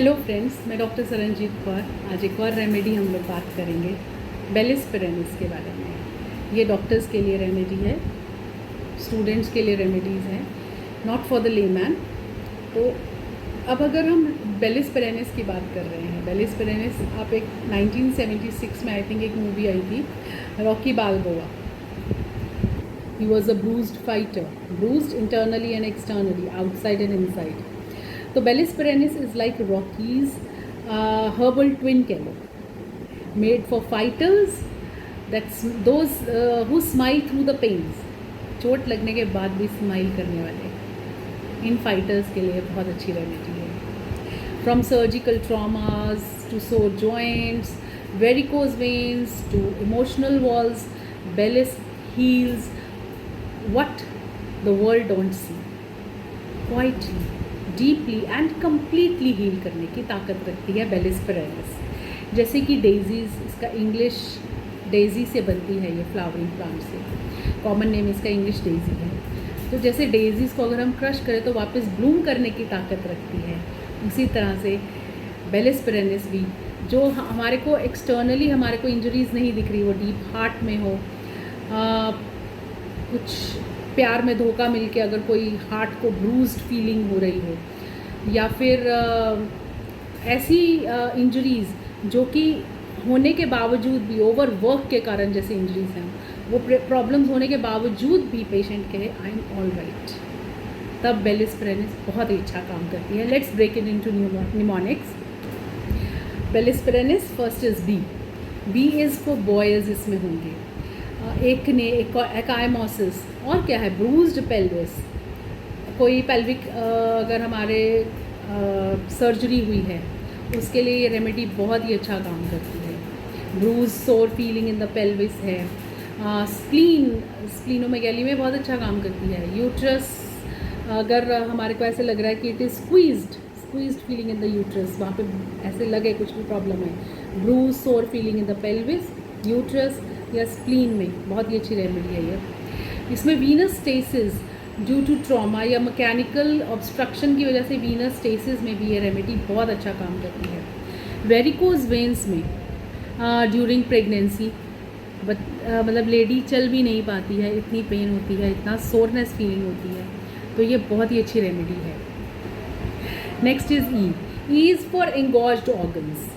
Hello friends, मैं doctor Saranjit Kaur. आज एक और रेमेडी हम लोग बात करेंगे बेलिस पेरेनिस के बारे में। ये डॉक्टर्स के लिए रेमेडी है, स्टूडेंट्स के लिए रेमेडीज़ हैं, नॉट फॉर द लेमैन। तो अब अगर हम बेलिस पेरेनिस की बात कर रहे हैं, बेलिस पेरेनिस आप एक 1976 में आई थिंक एक मूवी आई थी, Rocky Balboa. He was a bruised fighter, bruised internally and externally, outside and inside. तो bellis perennis is like Rocky's herbal twin कह लो, made for fighters, that's those who smile through the pains। चोट लगने के बाद भी smile करने वाले इन fighters के लिए बहुत अच्छी रेमेडी है। From surgical traumas to sore joints, varicose veins to emotional walls, Bellis heals what the world don't see, quietly, deeply and completely heal करने की ताकत रखती है बेलिस पेरेनिस। जैसे कि डेजीज़, इसका इंग्लिश डेजी से बनती है, ये फ्लावरिंग प्लांट से, कॉमन नेम इसका इंग्लिश डेजी है। तो जैसे डेजीज़ को अगर हम क्रश करें तो वापस ब्लूम करने की ताकत रखती है, उसी तरह से बेलिस पेरेनिस भी, जो हमारे को एक्सटर्नली हमारे को इंजरीज़ नहीं दिख रही, वो डीप हार्ट में हो, कुछ प्यार में धोखा मिलके अगर कोई हार्ट को ब्रूज्ड फीलिंग हो रही हो, या फिर ऐसी इंजरीज़ जो कि होने के बावजूद भी, ओवर वर्क के कारण जैसे इंजरीज़ हैं, वो प्रॉब्लम्स होने के बावजूद भी पेशेंट कहे आई एम ऑल राइट, तब बेलिस पेरेनिस बहुत ही अच्छा काम करती है। Let's break it into mnemonics. Bellis perennis first is B. B is for boys, इसमें होंगे एकाइमोसिस, और क्या है, ब्रूज्ड पेल्विस, कोई पेल्विक अगर हमारे सर्जरी हुई है उसके लिए ये रेमेडी बहुत ही अच्छा काम करती है। Bruise sore feeling in the pelvis है। स्प्लीनोमेगैली में बहुत अच्छा काम करती है। यूट्रस, अगर हमारे को ऐसे लग रहा है कि it is squeezed feeling in the uterus, वहाँ पे ऐसे लगे कुछ भी प्रॉब्लम है, bruise sore feeling in the pelvis, uterus या स्प्लीन में बहुत ही अच्छी रेमेडी है ये। इसमें venous stasis due to trauma या मैकेनिकल ऑब्स्ट्रक्शन की वजह से वीनस स्टेसिस में भी ये रेमेडी बहुत अच्छा काम करती है। वेरिकोज वेन्स में ड्यूरिंग प्रेगनेंसी, मतलब लेडी चल भी नहीं पाती है, इतनी पेन होती है, इतना सोरनेस फीलिंग होती है, तो ये बहुत ही अच्छी रेमेडी है। Next is E is for engorged organs,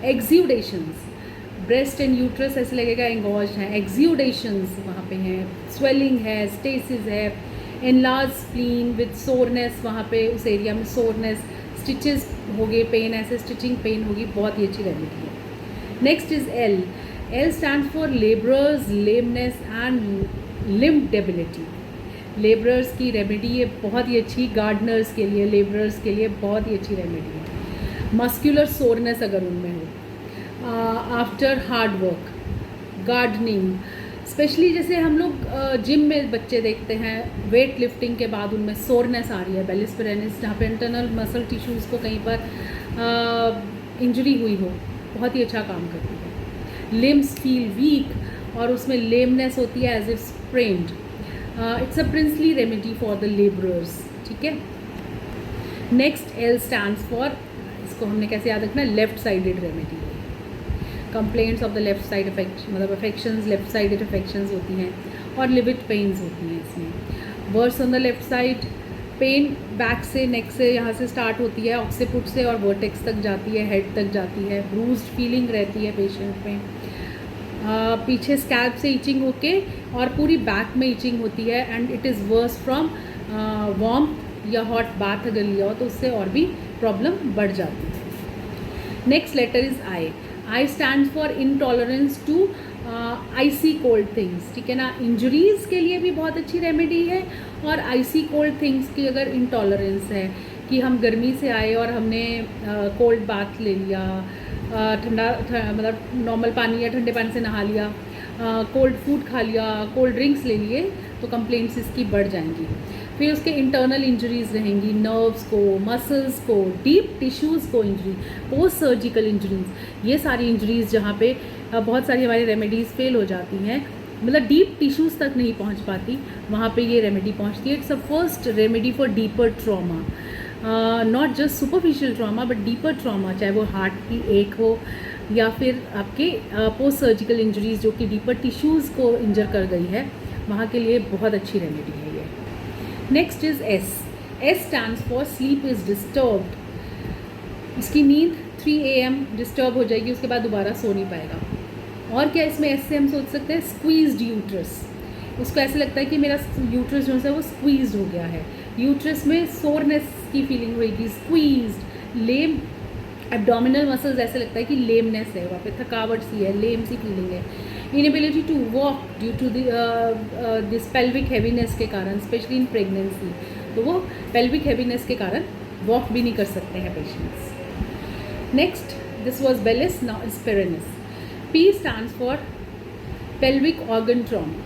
exudations, breast and uterus ऐसे लगेगा एंगॉज है, एक्ज्यूडेशंस वहाँ पे हैं, स्वेलिंग है, स्टेसिस है, एनलार्ज स्प्लीन विद सोरनेस, वहाँ पे उस एरिया में सोरनेस, स्टिचेस हो गए, पेन, ऐसे स्टिचिंग पेन होगी, बहुत ही अच्छी रेमेडी है। Next is L. L stand for labourers, lameness and limb debility. Labourers की रेमेडी ये बहुत ही अच्छी, गार्डनर्स के लिए, लेबरर्स के लिए बहुत ही अच्छी रेमेडी है। मस्कुलर सोरनेस अगर उनमें हो, after hard work, gardening, specially जैसे हम लोग जिम में बच्चे देखते हैं, वेट लिफ्टिंग के बाद उनमें सोरनेस आ रही है, बेलिस पेरेनिस जहाँ पे इंटरनल मसल टिश्यूज़ को कहीं पर इंजरी हुई हो, बहुत ही अच्छा काम करती है। लिम्स फील वीक और उसमें लेमनेस होती है as if sprained, it's a princely remedy for the labourers, ठीक है। नेक्स्ट एल स्टैंड्स फॉर, इसको हमने कैसे याद रखना है, left sided remedy. Complaints of the left side affection, मतलब अफेक्शंस, लेफ्ट साइडेड अफेक्शंस होती हैं, और लिविट पेन्स होती हैं इसमें। Worse on the left side, pain back से, नेक से, यहाँ से स्टार्ट होती है, ऑक्सीपुट से, और वर्टेक्स तक जाती है, हेड तक जाती है, ब्रूज्ड फीलिंग रहती है पेशेंट में। पीछे स्कैल्प से इचिंग होके और पूरी बैक में इचिंग होती है, and it is work from warm या हॉट बाथ अगर लिया हो तो उससे और भी प्रॉब्लम बढ़ जाती है। Next letter is I. I stand for intolerance to icy cold things, ठीक है ना। इंजरीज़ के लिए भी बहुत अच्छी रेमेडी है, और आइसी कोल्ड थिंग्स की अगर इनटॉलरेंस है कि हम गर्मी से आए और हमने कोल्ड बाथ ले लिया, मतलब नॉर्मल पानी या ठंडे पानी से नहा लिया, कोल्ड फूड खा लिया, कोल्ड ड्रिंक्स ले लिए, तो कंप्लेंट्स इसकी बढ़ जाएंगी। फिर उसके इंटरनल इंजरीज़ रहेंगी, नर्व्स को, मसल्स को, डीप टिश्यूज़ को इंजरी, पोस्ट सर्जिकल इंजरीज़, ये सारी इंजरीज़ जहाँ पे बहुत सारी हमारी रेमेडीज़ फेल हो जाती हैं, मतलब डीप टिश्यूज़ तक नहीं पहुँच पाती, वहाँ पे ये रेमेडी पहुँचती है। It's a first remedy for deeper trauma. Not just superficial trauma but deeper trauma, चाहे वो हार्ट की एक हो या फिर आपके पोस्ट सर्जिकल इंजरीज जो कि डीपर टिश्यूज़ को इंजर कर गई है, वहाँ के लिए बहुत अच्छी रेमेडी है ये। Next is S. S stands for sleep is disturbed. इसकी नींद 3 AM डिस्टर्ब हो जाएगी, उसके बाद दोबारा सो नहीं पाएगा। और क्या इसमें एस से हम सोच सकते हैं, स्क्वीज्ड यूट्रस। उसको ऐसे लगता है कि मेरा यूट्रस जो है वो स्क्वीज्ड हो गया है, यूट्रस में सोरनेस की फीलिंग होगी, स्क्वीज्ड। लेम एब्डोमिनल मसल्स ऐसे लगता है कि लेमनेस है, वहाँ पे थकावट सी है, लेम सी फीलिंग है। Inability to walk due to this pelvic heaviness के कारण, स्पेशली इन प्रेगनेंसी, तो वो पेल्विक हैवीनेस के कारण वॉक भी नहीं कर सकते हैं patients. Next, this was bellis, now is perennis. P stands for pelvic organ trauma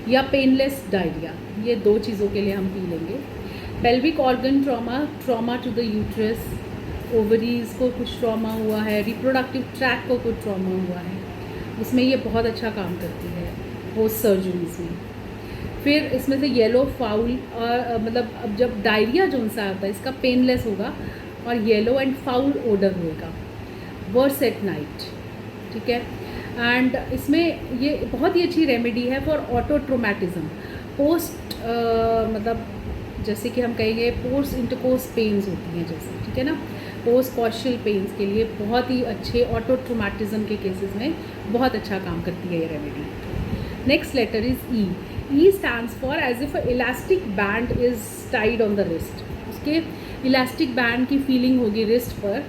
या पेनलेस डायरिया। ये 2 चीज़ों के लिए हम पी लेंगे। Pelvic organ trauma, trauma to the uterus, ovaries को कुछ ट्रॉमा हुआ है, रिप्रोडक्टिव ट्रैक को कुछ ट्रॉमा हुआ है, उसमें ये बहुत अच्छा काम करती है पोस्ट सर्जरीज में। फिर इसमें से येलो फाउल, और मतलब अब जब डायरिया जो सा आता है इसका पेनलेस होगा और येलो एंड फाउल ओडर होगा, वर्स एट नाइट, ठीक है। एंड इसमें ये बहुत ही अच्छी रेमेडी है फॉर ऑटो ट्रोमेटिज्म, पोस्ट मतलब जैसे कि हम कहेंगे पोस्ट इंटरकोर्स पेन्स होती हैं जैसे, ठीक है ना, पोस्ट कॉशियल पेन्स के लिए बहुत ही अच्छे, ऑटो ट्रोमेटिज्म के केसेस में बहुत अच्छा काम करती है ये remedy. Next letter is E. E stands for as if elastic band is tied on the wrist. उसके इलास्टिक बैंड की फीलिंग होगी रिस्ट पर।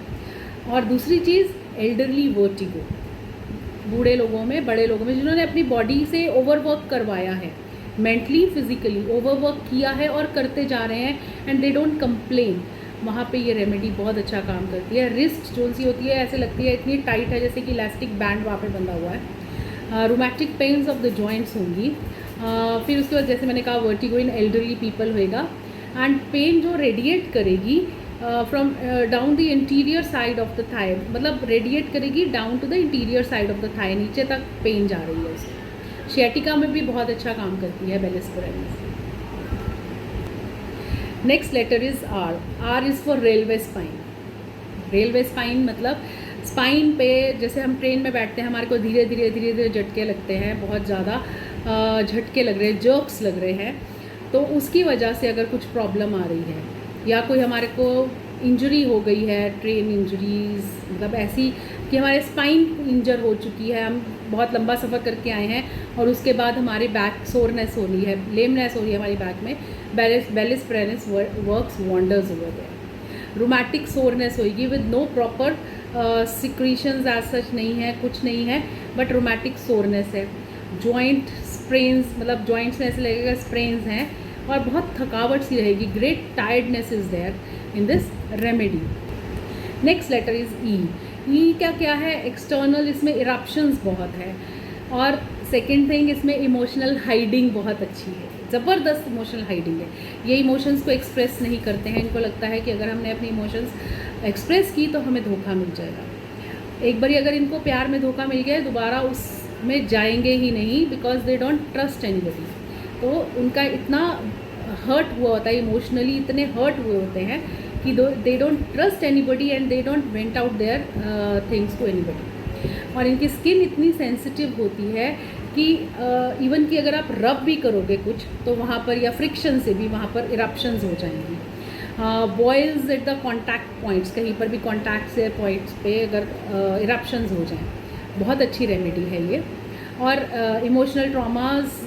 और दूसरी चीज़, एल्डरली वर्टिगो, बूढ़े लोगों में, बड़े लोगों में जिन्होंने अपनी बॉडी से ओवरवर्क करवाया है, मेंटली फिजिकली ओवरवर्क किया है और करते जा रहे हैं एंड दे डोंट कंप्लेन, वहाँ पे ये रेमेडी बहुत अच्छा काम करती है। रिस्ट जो सी होती है ऐसे लगती है इतनी टाइट है जैसे कि इलास्टिक बैंड वहाँ पे बंधा हुआ है। Rheumatic pains of the joints होंगी। फिर उसके बाद जैसे मैंने कहा वर्टिगो इन एल्डरली पीपल होएगा। एंड पेन जो रेडिएट करेगी from down the interior side of the thigh, मतलब रेडिएट करेगी down to the interior side of the thigh, नीचे तक पेन जा रही है उसकी। शियाटिका में भी बहुत अच्छा काम करती है bellis perennis. Next letter is R. R is for railway spine. Railway spine मतलब स्पाइन पे जैसे हम ट्रेन में बैठते हैं, हमारे को धीरे धीरे धीरे धीरे झटके लगते हैं, बहुत ज़्यादा झटके लग रहे हैं, जर्क्स लग रहे हैं, तो उसकी वजह से अगर कुछ प्रॉब्लम आ रही है या कोई हमारे को इंजरी हो गई है, ट्रेन इंजरीज, मतलब ऐसी कि हमारे स्पाइन इंजर हो चुकी है, हम बहुत लंबा सफ़र करके आए हैं और उसके बाद हमारे बैक सोरनेस हो रही है, लेमनेस हो रही है हमारी बैक में, bellis perennis works wonders over there. Rheumatic soreness होगी with no proper secretions as such नहीं है, कुछ नहीं है, बट रोमैटिक सोरनेस है। जॉइंट स्प्रेन्स, मतलब जॉइंट्स में ऐसे लगेगा स्प्रेन्स हैं और बहुत थकावट सी रहेगी। Great tiredness is there in this remedy. Next letter is E. E क्या है, एक्सटर्नल, इसमें इरप्शंस बहुत है। और सेकेंड थिंग, इसमें इमोशनल हाइडिंग बहुत अच्छी है, ज़बरदस्त इमोशनल हाइडिंग है। ये इमोशंस को एक्सप्रेस नहीं करते हैं, इनको लगता है कि अगर हमने अपनी इमोशंस एक्सप्रेस की तो हमें धोखा मिल जाएगा। एक बारी अगर इनको प्यार में धोखा मिल गया दोबारा उसमें जाएंगे ही नहीं, because they don't trust anybody. तो उनका इतना हर्ट हुआ होता है, इमोशनली इतने हर्ट हुए होते हैं कि they don't trust anybody and they don't vent out their things to anybody. और इनकी स्किन इतनी सेंसिटिव होती है कि इवन कि अगर आप रब भी करोगे कुछ तो वहाँ पर, या फ्रिक्शन से भी वहाँ पर इरप्शंस हो जाएंगी। Boils at the contact points, कहीं पर भी कॉन्टैक्ट से पॉइंट्स पे अगर इरप्शंस हो जाएं, बहुत अच्छी रेमेडी है ये। और इमोशनल ट्रॉमास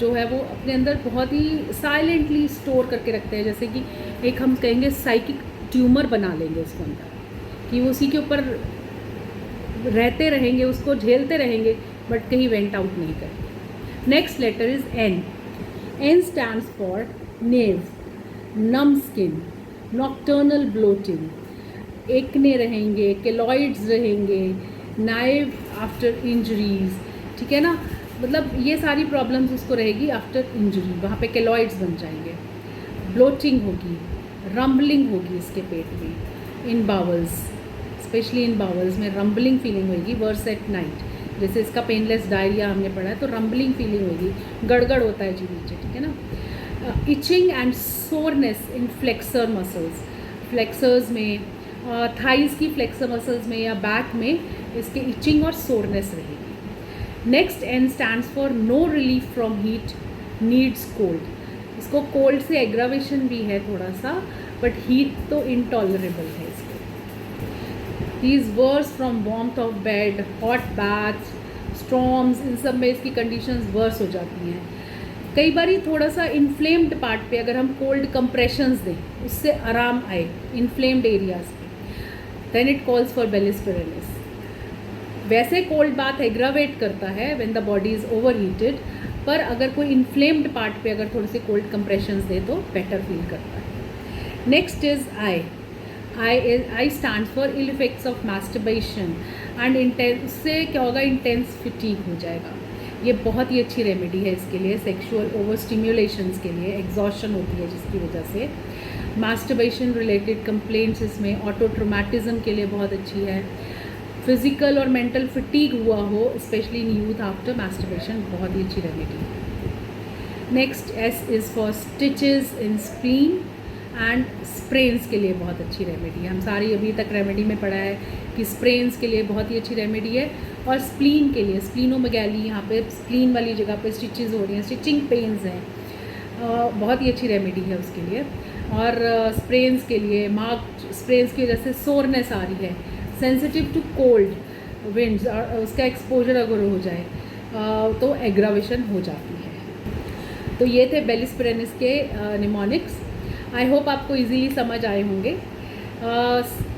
जो है वो अपने अंदर बहुत ही साइलेंटली स्टोर करके रखते हैं, जैसे कि एक हम कहेंगे साइकिक ट्यूमर बना लेंगे उसके अंदर, कि वो उसी के ऊपर रहते रहेंगे, उसको झेलते रहेंगे, बट कहीं वेंट आउट नहीं करेंगे। Next letter is N. N stands for naevi, numb skin, nocturnal bloating, acne रहेंगे, केलॉइड्स रहेंगे, नाइव आफ्टर इंजरीज, ठीक है ना, मतलब ये सारी प्रॉब्लम्स उसको रहेगी आफ्टर इंजरी, वहाँ पे केलॉइड्स बन जाएंगे, ब्लोटिंग होगी, रम्बलिंग होगी इसके पेट में, इन बावल्स, स्पेशली इन बावल्स में रम्बलिंग फीलिंग होगी, वर्स एट नाइट, जैसे इसका पेनलेस डायरिया हमने पढ़ा है तो रम्बलिंग फीलिंग होगी, गड़गड़ होता है जी नीचे, ठीक है ना। Itching and soreness in flexor muscles, flexors में, थाइज़ की फ्लेक्सर मसल्स में या बैक में इसके इचिंग और सोरनेस रहेगी। Next N stands for no relief from heat, needs cold. इसको कोल्ड से एग्रावेशन भी है थोड़ा सा, बट हीट तो इनटॉलरेबल है इसको। These worse from warmth of bed, hot baths, storms, इन सब में इसकी कंडीशंस वर्स हो जाती हैं। कई बार थोड़ा सा इन्फ्लेम्ड पार्ट पे अगर हम कोल्ड कंप्रेशंस दें, उससे आराम आए इन्फ्लेम्ड एरियाज पे, then it calls for bellis perennis. वैसे कोल्ड बाथ एग्रावेट करता है when the body is over heated, पर अगर कोई इन्फ्लेम्ड पार्ट पे अगर थोड़े से कोल्ड कंप्रेशंस दे तो बेटर फील करता है। Next is I. I stand for ill effects of masturbation and intense, उससे क्या होगा, इंटेंस फिटीग हो जाएगा। ये बहुत ही अच्छी रेमेडी है इसके लिए, सेक्सुअल ओवर स्टिम्युलेशंस के लिए, एग्जॉशन होती है जिसकी वजह से। मास्टरबेशन रिलेटेड कंप्लेंट्स इसमें, ऑटो ट्रोमेटिज्म के लिए बहुत अच्छी है। फिज़िकल और मेंटल फिटीग हुआ हो, specially in youth after masturbation, बहुत ही अच्छी रेमेडी है। Next S is for stitches in spleen and sprains के लिए बहुत अच्छी रेमेडी है। हम सारी अभी तक रेमेडी में पढ़ा है कि स्प्रेन्स के लिए बहुत ही अच्छी रेमेडी है, और स्प्लीन के लिए, स्प्लीनोमेगैली, यहाँ पे स्प्लीन वाली जगह पे स्टिचेस हो रही हैं, स्टिचिंग पेन्स हैं, बहुत ही अच्छी रेमेडी है उसके लिए। और स्प्रेन्स के लिए, मार्क्ड स्प्रेन्स की वजह से सोरनेस आ रही है, सेंसिटिव टू कोल्ड विंड्स, और उसका एक्सपोजर अगर हो जाए तो एग्रावेशन हो जाती है। तो ये थे बेलिस पेरेनिस के निमोनिक्स। आई होप आपको इजीली समझ आए होंगे।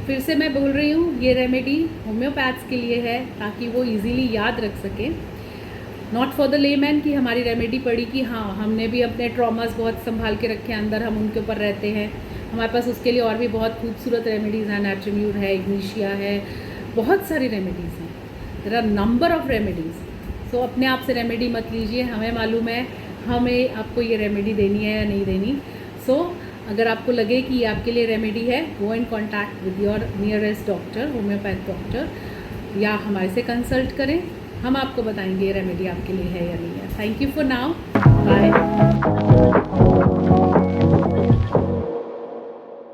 फिर से मैं बोल रही हूँ, ये रेमेडी होम्योपैथ्स के लिए है ताकि वो इजीली याद रख सकें, नॉट फॉर द लेमैन कि हमारी रेमेडी पड़ी कि हाँ हमने भी अपने ट्रॉमास बहुत संभाल के रखे अंदर, हम उनके ऊपर रहते हैं। हमारे पास उसके लिए और भी बहुत खूबसूरत रेमेडीज़ हैं, नेट्रीम्यूर है, इग्निशिया है, बहुत सारी रेमेडीज़ हैं, there are number of remedies. So अपने आप से रेमेडी मत लीजिए, हमें मालूम है हमें आपको ये रेमेडी देनी है या नहीं देनी। सो अगर आपको लगे कि ये आपके लिए रेमेडी है, go in contact with your nearest doctor, homeopath doctor, या हमारे से कंसल्ट करें, हम आपको बताएंगे ये रेमेडी आपके लिए है या नहीं है। Thank you for now, bye.